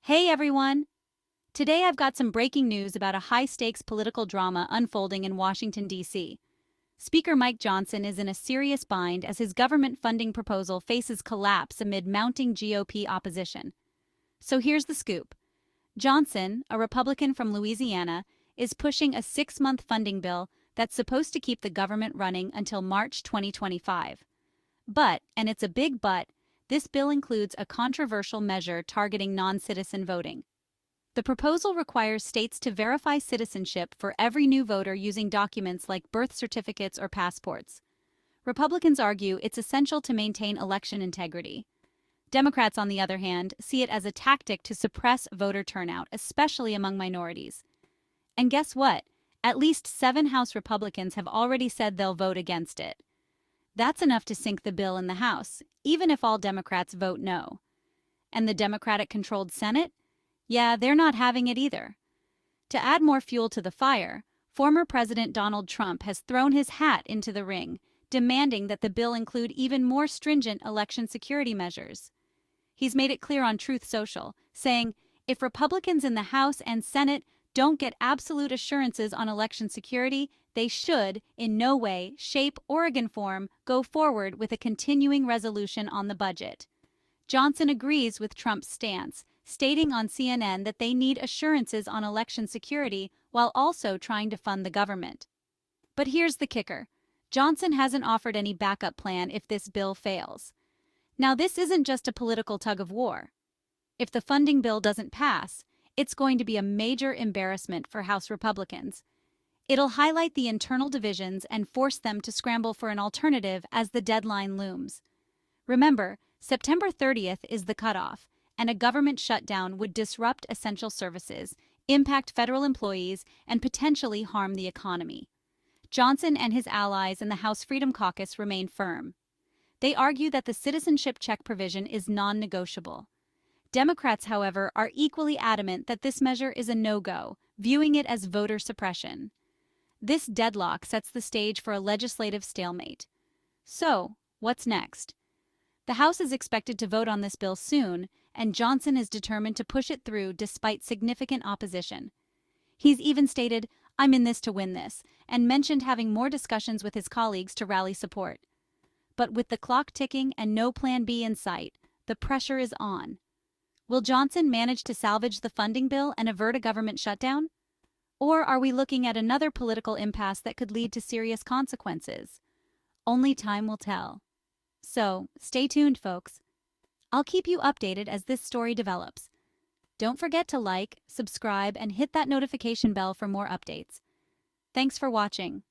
Hey everyone! Today I've got some breaking news about a high stakes political drama unfolding in Washington, D.C. Speaker Mike Johnson is in a serious bind as his government funding proposal faces collapse amid mounting GOP opposition. So here's the scoop: Johnson, a Republican from Louisiana, is pushing a 6-month funding bill that's supposed to keep the government running until March 2025. But, and it's a big but, this bill includes a controversial measure targeting non-citizen voting. The proposal requires states to verify citizenship for every new voter using documents like birth certificates or passports. Republicans argue it's essential to maintain election integrity. Democrats, on the other hand, see it as a tactic to suppress voter turnout, especially among minorities. And guess what? At least 7 House Republicans have already said they'll vote against it. That's enough to sink the bill in the House, even if all Democrats vote no. And the Democratic-controlled Senate? Yeah, they're not having it either. To add more fuel to the fire, former President Donald Trump has thrown his hat into the ring, demanding that the bill include even more stringent election security measures. He's made it clear on Truth Social, saying, if Republicans in the House and Senate don't get absolute assurances on election security, they should, in no way, shape, or form, go forward with a continuing resolution on the budget. Johnson agrees with Trump's stance, stating on CNN that they need assurances on election security while also trying to fund the government. But here's the kicker: Johnson hasn't offered any backup plan if this bill fails. Now, this isn't just a political tug-of-war. If the funding bill doesn't pass, it's going to be a major embarrassment for House Republicans. It'll highlight the internal divisions and force them to scramble for an alternative as the deadline looms. Remember, September 30th is the cutoff, and a government shutdown would disrupt essential services, impact federal employees, and potentially harm the economy. Johnson and his allies in the House Freedom Caucus remain firm. They argue that the citizenship check provision is non-negotiable. Democrats, however, are equally adamant that this measure is a no-go, viewing it as voter suppression. This deadlock sets the stage for a legislative stalemate. So, what's next? The House is expected to vote on this bill soon, and Johnson is determined to push it through despite significant opposition. He's even stated, "I'm in this to win this," and mentioned having more discussions with his colleagues to rally support. But with the clock ticking and no plan B in sight, the pressure is on. Will Johnson manage to salvage the funding bill and avert a government shutdown? Or are we looking at another political impasse that could lead to serious consequences? Only time will tell. So, stay tuned, folks. I'll keep you updated as this story develops. Don't forget to like, subscribe, and hit that notification bell for more updates. Thanks for watching.